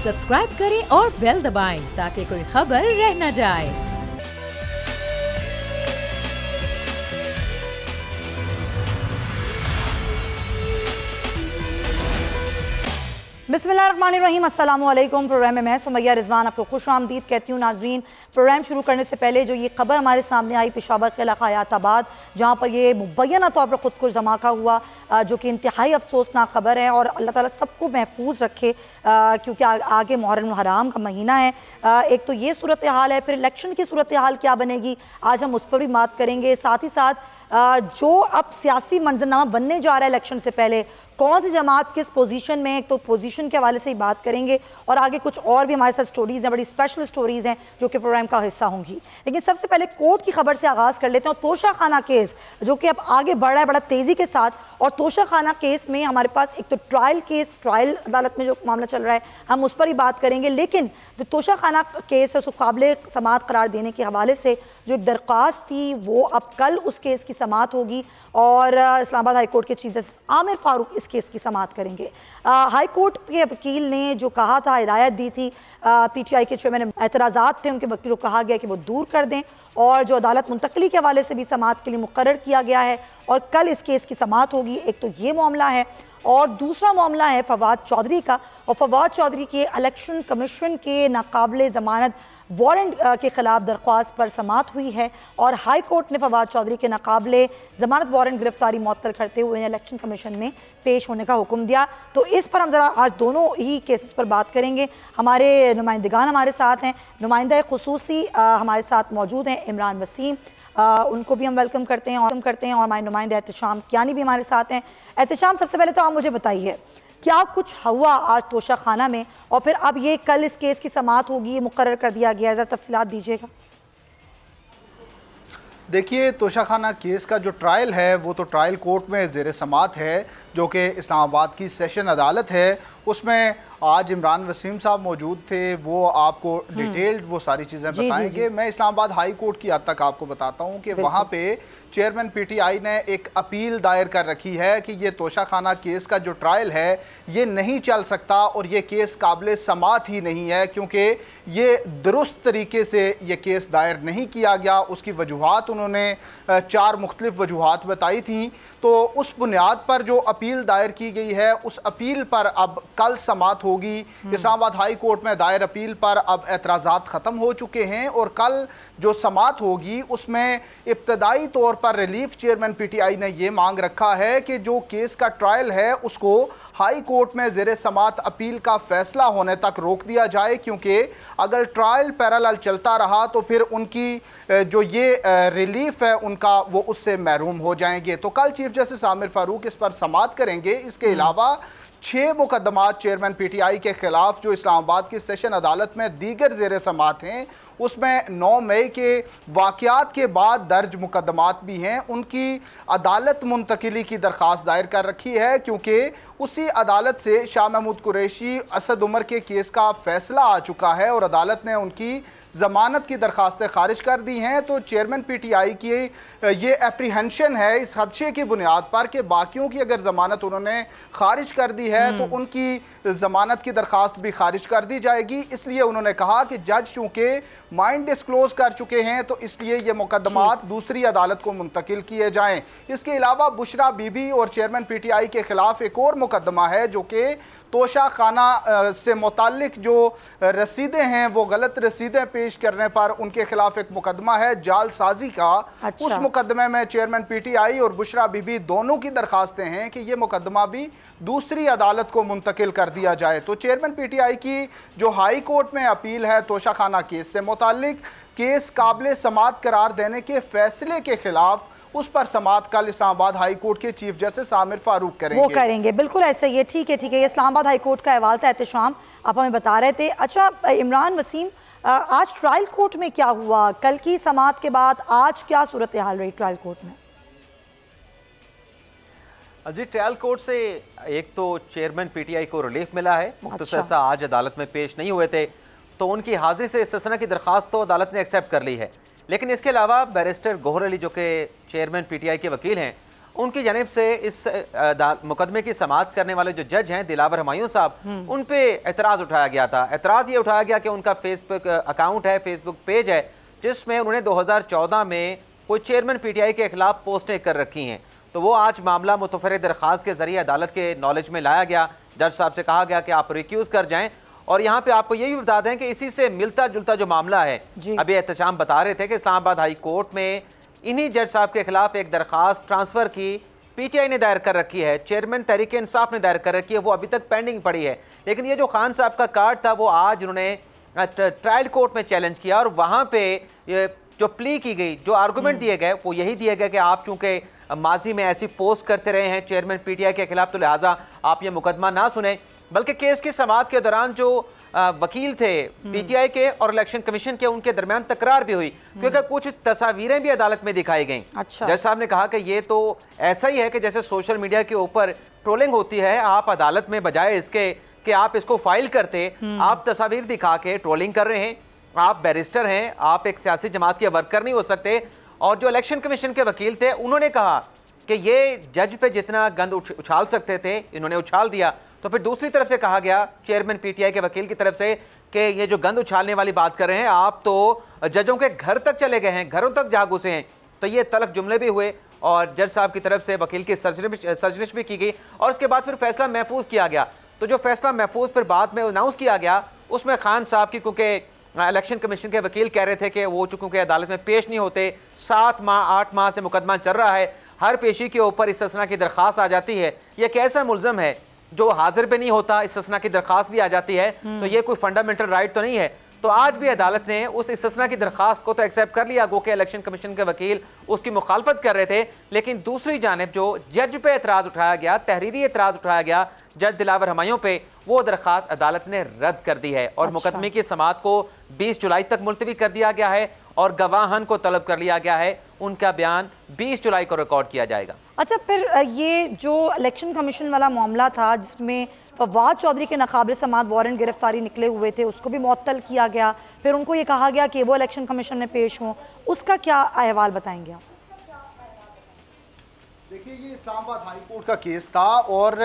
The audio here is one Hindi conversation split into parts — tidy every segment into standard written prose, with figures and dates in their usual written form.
सब्सक्राइब करें और बेल दबाएं ताकि कोई खबर रह न जाए। बिस्मिल्लाहिर्रहमानिर्रहीम, अस्सलामुअलैकुम। प्रोग्राम में मैं सुमैया रिजवान आपको खुश आमदीद कहती हूँ। नाजरीन, प्रोग्राम शुरू करने से पहले जो ये खबर हमारे सामने आई पेशावर के इलाका हयाताबाद, जहाँ पर ये मुबैना तौर पर खुदकुश धमाका हुआ, जो कि इंतहाई अफसोसनाक खबर है। और अल्लाह ताला सबको महफूज रखे, क्योंकि आगे मुहर्रम हराम का महीना है। एक तो ये सूरत हाल है, फिर इलेक्शन की सूरत हाल क्या बनेगी, आज हम उस पर भी बात करेंगे। साथ ही साथ जो अब सियासी मंजरनामा बनने जा रहा है इलेक्शन से पहले, कौन सी जमात किस पोजीशन में है, तो पोजीशन के हवाले से ही बात करेंगे। और आगे कुछ और भी हमारे साथ स्टोरीज़ हैं, बड़ी स्पेशल स्टोरीज़ हैं जो कि प्रोग्राम का हिस्सा होंगी। लेकिन सबसे पहले कोर्ट की खबर से आगाज़ कर लेते हैं। और तोशा खाना केस जो कि अब आगे बढ़ रहा है बड़ा तेज़ी के साथ। और तोशा खाना केस में हमारे पास एक तो ट्रायल अदालत में जो मामला चल रहा है, हम उस पर ही बात करेंगे। लेकिन जो तोशा खाना केस है उसको काबिल समाअत करार देने के हवाले से जो एक दरख्वास्त थी, वो अब कल उस केस की समाअत होगी। और इस्लामाबाद हाई कोर्ट के चीफ जस्टिस आमिर फारूक इस केस की समाअत करेंगे। हाई कोर्ट के वकील ने जो कहा था, हिदायत दी थी PTI के चेयरमैन, एतराज़ात थे उनके वकीलों को कहा गया कि वो दूर कर दें। और जो अदालत मुंतकली के हवाले से भी समाअत के लिए मुकर्रर किया गया है और कल इस केस की समाअत होगी। एक तो ये मामला है, और दूसरा मामला है फवाद चौधरी का। और फवाद चौधरी के इलेक्शन कमीशन के नाकाबिले ज़मानत वारंट के खिलाफ दरख्वास्त पर समाअत हुई है। और हाई कोर्ट ने फवाद चौधरी के नाकाबिले ज़मानत वारंट गिरफ्तारी मुअत्तल करते हुए इलेक्शन कमीशन में पेश होने का हुक्म दिया। तो इस पर हम ज़रा आज दोनों ही केसेस पर बात करेंगे। हमारे नुमाइंदगान हमारे साथ हैं। नुमाइंदा खुसूसी हमारे साथ मौजूद हैं इमरान वसीम, उनको भी हम वेलकम करते हैं। और हमारे नुमाइंदा एहतशाम कियानी भी हमारे साथ हैं। एहतशाम, सबसे पहले तो आप मुझे बताइए क्या कुछ हुआ आज तोशा खाना में, और फिर अब ये कल इस केस की समाअत होगी, ये मुकर्रर कर दिया गया है, ज़रा तफसीलात दीजिएगा। देखिए, तोशा खाना केस का जो ट्रायल है वो तो ट्रायल कोर्ट में ज़ेर समाअत है, जो कि इस्लामाबाद की सेशन अदालत है। उसमें आज इमरान वसीम साहब मौजूद थे, वो आपको डिटेल्ड वो सारी चीज़ें बताएंगे। मैं इस्लामाबाद हाई कोर्ट की हद तक आपको बताता हूँ कि वहाँ पे चेयरमैन PTI ने एक अपील दायर कर रखी है कि ये तोशा खाना केस का जो ट्रायल है ये नहीं चल सकता और ये केस काबिल समाअत ही नहीं है, क्योंकि ये दुरुस्त तरीके से ये केस दायर नहीं किया गया। उसकी वजूहात उन्होंने 4 मुख्तलिफ वजूहात बताई थी। तो उस बुनियाद पर जो अपील दायर की गई है, उस अपील पर अब कल समाअत होगी। इस्लामाबाद हाई कोर्ट में दायर अपील पर अब एतराज़ात ख़त्म हो चुके हैं और कल जो समाअत होगी उसमें इब्तदाई तौर पर रिलीफ चेयरमैन PTI ने यह मांग रखा है कि जो केस का ट्रायल है उसको हाई कोर्ट में ज़ेरे समाअत अपील का फैसला होने तक रोक दिया जाए, क्योंकि अगर ट्रायल पैरेलल चलता रहा तो फिर उनकी जो ये रिलीफ है उनका वो उससे महरूम हो जाएंगे। तो कल चीफ जस्टिस आमिर फारूक इस पर समाअत करेंगे। इसके अलावा 6 मुकदमात चेयरमैन PTI के खिलाफ जो इस्लामाबाद की सेशन अदालत में दीगर ज़ेर समाअत हैं, उसमें 9 मई के वाक़यात के बाद दर्ज मुकदमात भी हैं। उनकी अदालत मुंतकिली की दरख्वास्त दायर कर रखी है, क्योंकि उसी अदालत से शाह महमूद कुरैशी, असद उमर के केस का फ़ैसला आ चुका है और अदालत ने उनकी ज़मानत की दरख्वास्तें खारिज कर दी हैं। तो चेयरमैन PTI की ये एप्रीहेंशन है इस खदशे की बुनियाद पर कि बाकियों की अगर ज़मानत उन्होंने खारिज कर दी है तो उनकी ज़मानत की दरख्वास्त भी खारिज कर दी जाएगी। इसलिए उन्होंने कहा कि जज चूँकि माइंड डिस्क्लोज कर चुके हैं तो इसलिए ये मुकदमात दूसरी अदालत को मुंतकिल किए जाएँ। इसके अलावा बुशरा बीबी और चेयरमैन PTI के खिलाफ एक और मुकदमा है, जो कि तोशा खाना से मुताल्लिक जो रसीदें हैं वो गलत रसीदें पेश करने पर उनके खिलाफ एक मुकदमा है जालसाजी का। उस मुकदमे में चेयरमैन PTI और बुशरा बीबी दोनों की दरखास्तें हैं कि ये मुकदमा भी दूसरी अदालत को मुंतकिल कर दिया जाए। तो चेयरमैन PTI की जो हाई कोर्ट में अपील है तोशा खाना केस से मुताल्लिक, केस काबिल समाअत करार देने के फैसले के खिलाफ, उस पर समाअत कल इस्लामाबाद हाई कोर्ट के चीफ जस्टिस आमिर फारूक करेंगे। वो करेंगे, बिल्कुल ऐसा ही है। ठीक है, ये इस्लामाबाद हाई कोर्ट का अहवाल था। एहतशाम, आप हमें बता रहे थे। अच्छा इमरान वसीम, आज ट्रायल कोर्ट में क्या हुआ? कल की समाअत के बाद आज क्या सूरत हाल रही ट्रायल कोर्ट में? जी, ट्रायल कोर्ट से एक तो चेयरमैन PTI को रिलीफ मिला है। मुख्तसर आज अदालत में पेश नहीं हुए थे, तो उनकी हाजिरी से इस्तिस्ना की दरख्वास्त तो अदालत ने एक्सेप्ट कर ली है। लेकिन इसके अलावा बैरिस्टर गोहर अली जो कि चेयरमैन PTI के वकील हैं, उनकी जानिब से इस मुकदमे की समाअत करने वाले जो जज हैं दिलावर हुमायूं साहब, उन पे एतराज़ उठाया गया था। एतराज़ ये उठाया गया कि उनका फेसबुक अकाउंट है, फेसबुक पेज है, जिसमें उन्होंने 2014 में कोई चेयरमैन PTI के खिलाफ पोस्टें कर रखी हैं। तो वो आज मामला मुतफर्रिद दरख्वास्त के जरिए अदालत के नॉलेज में लाया गया। जज साहब से कहा गया कि आप रिक्यूज़ कर जाएं। और यहाँ पे आपको ये भी बता दें कि इसी से मिलता जुलता जो मामला है, अभी एहतशाम बता रहे थे कि इस्लामाबाद हाई कोर्ट में इन्हीं जज साहब के खिलाफ एक दरख्वास्त ट्रांसफ़र की PTI ने दायर कर रखी है, चेयरमैन तहरीक इंसाफ ने दायर कर रखी है, वो अभी तक पेंडिंग पड़ी है। लेकिन ये जो खान साहब का कार्ड था वो आज उन्होंने ट्रायल कोर्ट में चैलेंज किया और वहाँ पे जो प्ली की गई, जो आर्गूमेंट दिए गए वो यही दिए गए कि आप चूँकि माजी में ऐसी पोस्ट करते रहे हैं चेयरमैन PTI के खिलाफ, तो लिहाजा आप ये मुकदमा ना सुने। बल्कि केस की समाअत के दौरान जो वकील थे PTI के और इलेक्शन कमीशन के, उनके दरमियान तकरार भी हुई, क्योंकि कुछ तस्वीरें भी अदालत में दिखाई गई। अच्छा। जज साहब ने कहा कि ये तो ऐसा ही है कि जैसे सोशल मीडिया के ऊपर ट्रोलिंग होती है, आप अदालत में बजाय इसके कि आप इसको फाइल करते, आप तस्वीर दिखा के ट्रोलिंग कर रहे हैं। आप बैरिस्टर हैं, आप एक सियासी जमात के वर्कर नहीं हो सकते। और जो इलेक्शन कमीशन के वकील थे उन्होंने कहा कि ये जज पे जितना गंद उछाल सकते थे इन्होंने उछाल दिया। तो फिर दूसरी तरफ से कहा गया चेयरमैन PTI के वकील की तरफ से कि ये जो गंद उछालने वाली बात कर रहे हैं, आप तो जजों के घर तक चले गए हैं, घरों तक जा घुसे हैं। तो ये तलक जुमले भी हुए और जज साहब की तरफ से वकील की सर्जरिश भी की गई और उसके बाद फिर फैसला महफूज किया गया। तो जो फैसला महफूज फिर बाद में अनाउंस किया गया, उसमें खान साहब की, क्योंकि इलेक्शन कमीशन के वकील कह रहे थे कि वो चूंकि अदालत में पेश नहीं होते, 7 माह 8 माह से मुकदमा चल रहा है, हर पेशी के ऊपर इस्तिस्ना की दरख्वास्त आ जाती है, ये कैसा मुल्ज़म है जो हाजिर पे नहीं होता, इस्तिस्ना की दरख्वास्त भी आ जाती है, तो ये कोई फंडामेंटल राइट तो नहीं है। तो आज भी अदालत ने उस इस्तिस्ना की दरख्वास्त को तो एक्सेप्ट कर लिया, गो के इलेक्शन कमीशन के वकील उसकी मुखालफत कर रहे थे। लेकिन दूसरी जानिब जो जज पे एतराज़ उठाया गया, तहरीरी एतराज़ उठाया गया जज दिलावर हुमायूं पे, वो दरख्वास्त अदालत ने रद्द कर दी है और मुकदमे की समाअत को 20 जुलाई तक मुलतवी कर दिया गया है और गवाहन को तलब कर लिया गया है, उनका बयान 20 जुलाई को रिकॉर्ड किया जाएगा। अच्छा, फिर ये जो इलेक्शन कमीशन वाला मामला था जिसमें फवाद चौधरी के नाकाबिल समाअत वारंट गिरफ्तारी निकले हुए थे, उसको भी मुअत्तल किया गया, फिर उनको ये कहा गया कि वो इलेक्शन कमीशन में पेश हों, उसका क्या अहवाल बताएंगे आप? देखिए, ये इस्लामाबाद हाई कोर्ट का केस था और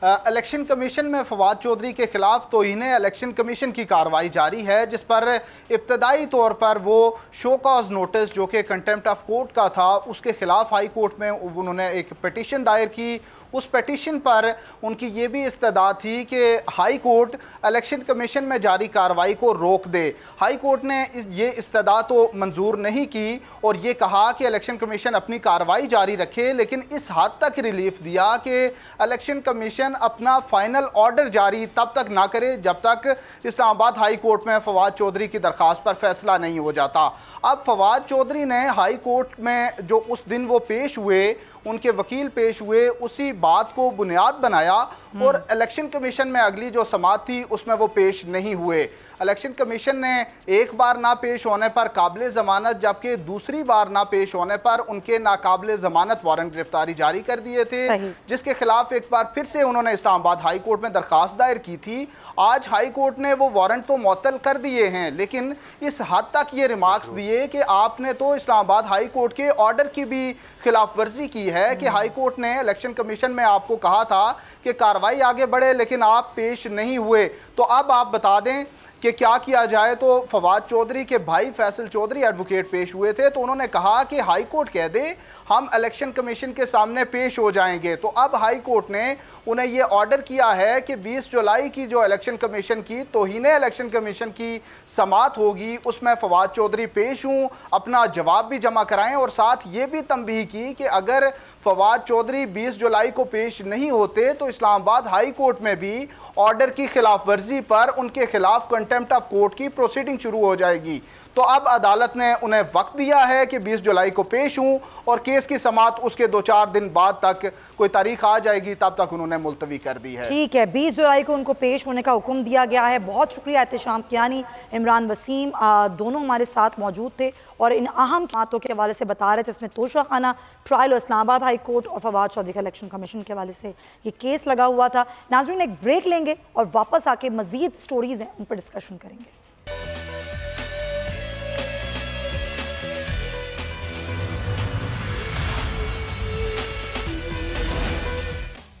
इलेक्शन कमीशन में फवाद चौधरी के खिलाफ तौहीन इलेक्शन कमीशन की कार्रवाई जारी है, जिस पर इब्तदाई तौर पर वो शो कॉज नोटिस जो कि कंटेम्प्ट ऑफ कोर्ट का था, उसके खिलाफ हाई कोर्ट में उन्होंने एक पिटीशन दायर की। उस पिटीशन पर उनकी ये भी इस्तदा थी कि हाई कोर्ट इलेक्शन कमीशन में जारी कार्रवाई को रोक दे। हाई कोर्ट ने ये इस्तदा तो मंजूर नहीं की और ये कहा कि इलेक्शन कमीशन अपनी कार्रवाई जारी रखे, लेकिन इस हद तक रिलीफ दिया कि इलेक्शन कमीशन अपना फाइनल ऑर्डर जारी तब तक ना करे जब तक इस्लामाबाद हाई कोर्ट में फवाद चौधरी की दरख्वास्त पर फैसला नहीं हो जाता। अब फवाद चौधरी ने हाई कोर्ट में जो उस दिन वो पेश हुए, उनके वकील पेश हुए, उसी बात को बुनियाद बनाया और इलेक्शन कमीशन में अगली जो समाअत थी उसमें वो पेश नहीं हुए। इलेक्शन कमीशन ने एक बार ना पेश होने पर काबिल ज़मानत, जबकि दूसरी बार ना पेश होने पर उनके नाकाबिल ज़मानत वारंट गिरफ्तारी जारी कर दिए थे, जिसके खिलाफ एक बार फिर से उन्होंने इस्लामाबाद हाई कोर्ट में दरख्वास्त दायर की थी। आज हाई कोर्ट ने वो वारंट तो मुअत्तल कर दिए हैं, लेकिन इस हद तक ये रिमार्क्स दिए कि आपने तो इस्लामाबाद हाई कोर्ट के ऑर्डर की भी खिलाफ वर्जी की है कि हाई कोर्ट ने इलेक्शन कमीशन में आपको कहा था कि कार्रवाई आगे बढ़े, लेकिन आप पेश नहीं हुए। तो अब आप बता दें कि क्या किया जाए। तो फवाद चौधरी के भाई फैसल चौधरी एडवोकेट पेश हुए थे, तो उन्होंने कहा कि हाई कोर्ट कह दे हम इलेक्शन कमीशन के सामने पेश हो जाएंगे। तो अब हाई कोर्ट ने उन्हें यह ऑर्डर किया है कि 20 जुलाई की जो इलेक्शन कमीशन की तौहीन इलेक्शन कमीशन की समाअत होगी, उसमें फवाद चौधरी पेश हों, अपना जवाब भी जमा कराएं और साथ ये भी तंबीह की कि अगर फवाद चौधरी 20 जुलाई को पेश नहीं होते तो इस्लामाबाद हाई कोर्ट में भी ऑर्डर की खिलाफ वर्जी पर उनके खिलाफ कंटेम्प्ट ऑफ कोर्ट की प्रोसीडिंग शुरू हो जाएगी। तो अब अदालत ने उन्हें वक्त दिया है कि 20 जुलाई को पेश हों और केस की समाअत उसके 2-4 दिन बाद तक कोई तारीख आ जाएगी, तब तक उन्होंने मुलतवी कर दी है। ठीक है, 20 जुलाई को उनको पेश होने का हुक्म दिया गया है। बहुत शुक्रिया एहतशाम कियानी, इमरान वसीम, दोनों हमारे साथ मौजूद थे और इन अहम बातों के हवाले से बता रहे थे। इसमें तोशा खाना ट्रायल और इस्लामाबाद हाई कोर्ट और फवाद चौधरी का इलेक्शन कमीशन के हवाले से ये केस लगा हुआ था। नाज़रीन, एक ब्रेक लेंगे और वापस आके मजीद स्टोरीज हैं उन पर डिस्कशन करेंगे।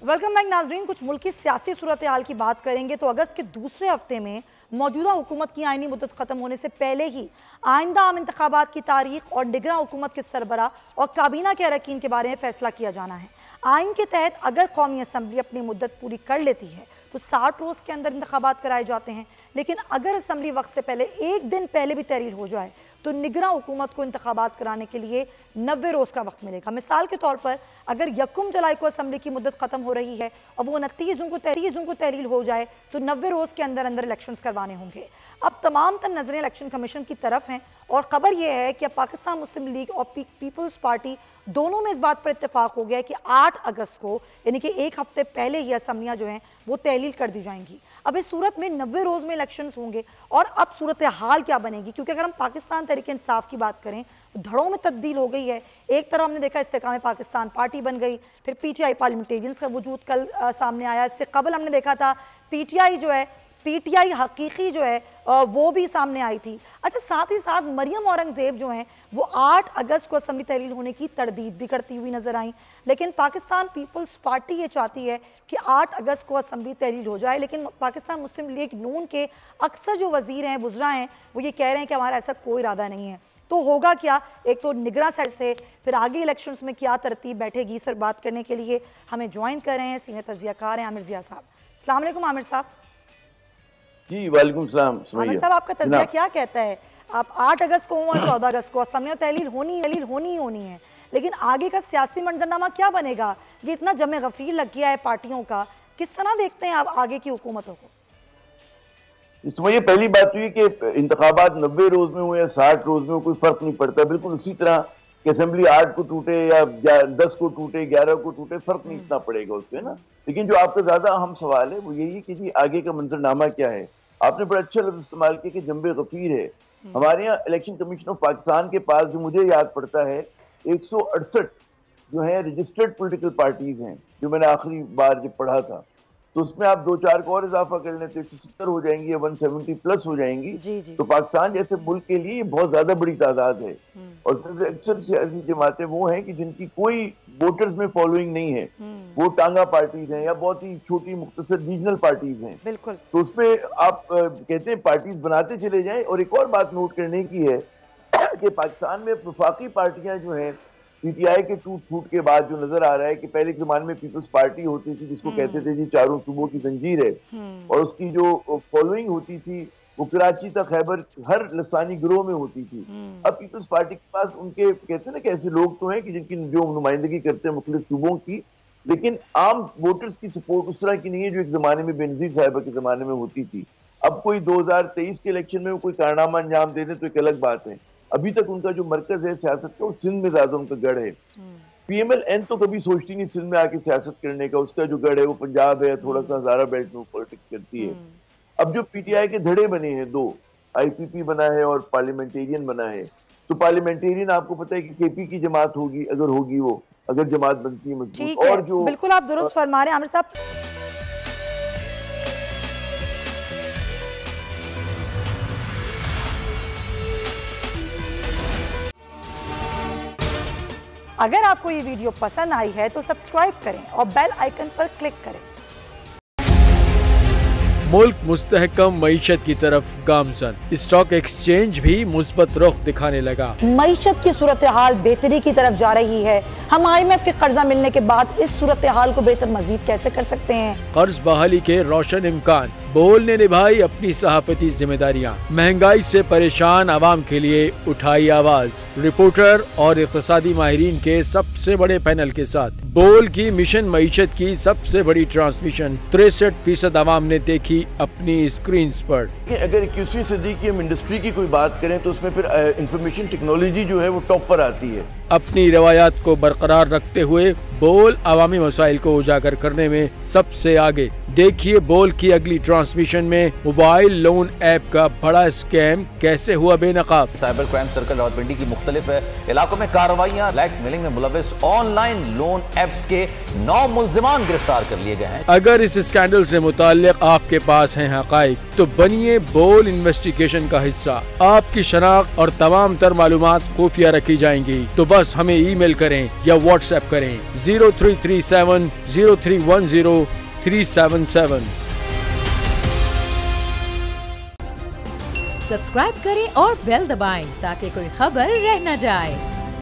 वेलकम बैक नाजरीन। कुछ मुल्क की सियासी सूरत हाल की बात करेंगे तो अगस्त के दूसरे हफ्ते में मौजूदा हुकूमत की आइनी मुद्दत ख़त्म होने से पहले ही आइंदा आम इंतखाबात की तारीख और निगरां हुकूमत के सरबरा और काबीना के अरकान के बारे में फैसला किया जाना है। आइन के तहत अगर कौमी असम्बली अपनी मुद्दत पूरी कर लेती है तो 60 रोज़ के अंदर इंतखाबात कराए जाते हैं, लेकिन अगर असम्बली वक्त से पहले एक दिन पहले भी तहरीर हो जाए तो निगरां हुकूमत को इंतखाबात कराने के लिए 90 रोज़ का वक्त मिलेगा। मिसाल के तौर पर अगर 1 जुलाई को असम्बली की मुद्दत ख़त्म हो रही है और वो 29 जून को तहरीर हो जाए तो 90 रोज़ के अंदर अंदर इलेक्शंस करवाने होंगे। अब तमाम तर नजरें इलेक्शन कमीशन की तरफ हैं और ख़बर यह है कि अब पाकिस्तान मुस्लिम लीग और पीपल्स पार्टी दोनों में इस बात पर इत्तेफाक हो गया है कि 8 अगस्त को यानी कि एक हफ्ते पहले ही असम्बलियाँ जो हैं वो तहलील कर दी जाएंगी। अब इस सूरत में 90 रोज़ में इलेक्शंस होंगे और अब सूरत हाल क्या बनेगी, क्योंकि अगर हम पाकिस्तान तहरीक इंसाफ की बात करें तो धड़ों में तब्दील हो गई है। एक तरफ हमने देखा इस्तेकाम पाकिस्तान पार्टी बन गई, फिर PTI पार्लियामेंटेरियंस का वजूद कल सामने आया। इससे कबल हमने देखा था PTI हकीकी जो है वो भी सामने आई थी। अच्छा, साथ ही साथ मरियम औरंगजेब जो हैं वो 8 अगस्त को असम्बली तहलील होने की तरदीद भी करती हुई नजर आई, लेकिन पाकिस्तान पीपल्स पार्टी ये चाहती है कि 8 अगस्त को असम्बली तहलील हो जाए। लेकिन पाकिस्तान मुस्लिम लीग नून के अक्सर जो वजीर हैं, वुज़रा हैं, वो ये कह रहे हैं कि हमारा ऐसा कोई इरादा नहीं है। तो होगा क्या, एक तो निगरां साइड से, फिर आगे इलेक्शंस में क्या तरतीब बैठेगी, इस पर बात करने के लिए हमें ज्वाइन कर रहे हैं सीनियर तजियाकार हैं आमिर ज़िया साहब। अस्सलाम वालेकुम आमिर साहब। जी वालेकुम सलाम। आमिर साहब, आपका तजिया क्या कहता है? आप 8 अगस्त को और 14 अगस्त को असम्बली तहलील होनी है, लेकिन आगे का सियासी मंजरनामा क्या बनेगा? ये इतना जमे गफीर लग गया है पार्टियों का, किस तरह देखते हैं आप आगे की हुकूमतों को? इसमें ये पहली बात हुई कि इंतखाबात 90 रोज में हुए या 60 रोज में कोई फर्क नहीं पड़ता। बिल्कुल उसी तरह कि असेंबली 8 को टूटे या 10 को टूटे, 11 को टूटे, फर्क नहीं इतना पड़ेगा उससे ना। लेकिन जो आपका ज्यादा अहम सवाल है वो यही कि जी आगे का मंजरनामा क्या है। आपने बड़ा अच्छा लफ्ज इस्तेमाल किया कि जंबे गफीर है। हमारे यहाँ इलेक्शन कमीशन ऑफ पाकिस्तान के पास जो मुझे याद पड़ता है 168 जो है रजिस्टर्ड पॉलिटिकल पार्टीज हैं, जो मैंने आखिरी बार जब पढ़ा था। तो उसमें आप 2-4 को और इजाफा कर लें तो 170 हो जाएंगी या 170 प्लस हो जाएंगी। जी। तो पाकिस्तान जैसे मुल्क के लिए ये बहुत ज्यादा बड़ी तादाद है। और अक्सर सियासी जमातें वो हैं कि जिनकी कोई वोटर्स में फॉलोइंग नहीं है, वो टांगा पार्टीज हैं या बहुत ही छोटी मुख्तसर रीजनल पार्टीज हैं। बिल्कुल। तो उसमें आप कहते हैं पार्टीज बनाते चले जाएं। और एक और बात नोट करने की है कि पाकिस्तान में वफाकी पार्टियां जो हैं PTI के टूट फूट के बाद जो नजर आ रहा है कि पहले के जमाने में पीपल्स पार्टी होती थी जिसको कहते थे जी चारों सूबों की जंजीर है, और उसकी जो फॉलोइंग होती थी वो कराची तक खैबर हर लसानी गिरोह में होती थी। अब पीपल्स पार्टी के पास उनके कहते हैं ना कि ऐसे लोग तो हैं कि जिनकी जो नुमाइंदगी करते हैं मुख्तलिफ सूबों की, लेकिन आम वोटर्स की सपोर्ट उस तरह की नहीं है जो एक जमाने में बेनजीर साहिबा के जमाने में होती थी। अब कोई 2023 के इलेक्शन में कोई कारनामा अंजाम दे दे तो एक अलग बात है। अभी तक उनका जो मरकज है सियासत का वो सिंध में ज्यादा उनका गढ़ है। PMLN तो कभी सोचती नहीं सिंध में आके सियासत करने का, उसका जो गढ़ है वो पंजाब है, थोड़ा सा हजारा बेल्ट में पॉलिटिक्स करती है। अब जो PTI के धड़े बने हैं 2, IPP बना है और पार्लियामेंटेरियन बना है। तो पार्लियामेंटेरियन आपको पता है कि KP की जमात होगी, अगर होगी वो, अगर जमात बनती है मजबूत। और जो बिल्कुल आप दुरुस्त फरमा रहे हैं आमिर साहब। अगर आपको ये वीडियो पसंद आई है तो सब्सक्राइब करें और बेल आइकन पर क्लिक करें। मुल्क मुस्तहकम मईशत की तरफ गामजन, स्टॉक एक्सचेंज भी मुस्बत रुख दिखाने लगा। मईशत की सूरत हाल बेहतरी की तरफ जा रही है। हम IMF के कर्जा मिलने के बाद इस सूरत हाल को बेहतर मजीद कैसे कर सकते हैं? कर्ज बहाली के रोशन इम्कान। बोल ने निभाई अपनी सहाफती जिम्मेदारियाँ, महंगाई से परेशान आवाम के लिए उठाई आवाज। रिपोर्टर और इक़्तिसादी माहिरीन के सबसे बड़े पैनल के साथ बोल की मिशन मईशत की सबसे बड़ी ट्रांसमिशन 63% आवाम ने देखी अपनी स्क्रीन पर। अगर 21वीं सदी की हम इंडस्ट्री की कोई बात करें तो उसमें फिर इंफॉर्मेशन टेक्नोलॉजी जो है वो टॉप पर आती है। अपनी रवायात को बरकरार रखते हुए बोल अवामी मसाइल को उजागर करने में सबसे आगे। देखिए बोल की अगली ट्रांसमिशन में मोबाइल लोन ऐप का बड़ा स्कैम कैसे हुआ बेनकाब। साइबर क्राइम सर्कल रावलपिंडी की मुख्तलिफ इलाकों में कार्रवाइयां, ब्लैकमेलिंग में मुलविस ऑनलाइन लोन ऐप्स के 9 मुल्जिमान गिरफ्तार कर लिए गए हैं। अगर इस स्कैंडल से मुताल्लिक आपके पास हैं हकाइक तो बनिए बोल इन्वेस्टिगेशन का हिस्सा। आपकी शनाख्त और तमाम तर मालूमात खुफिया रखी जाएंगी, तो बस हमें ईमेल करें या व्हाट्सएप करें 0337 0310 377। सब्सक्राइब करें और बेल दबाएं ताकि कोई खबर रह न जाए।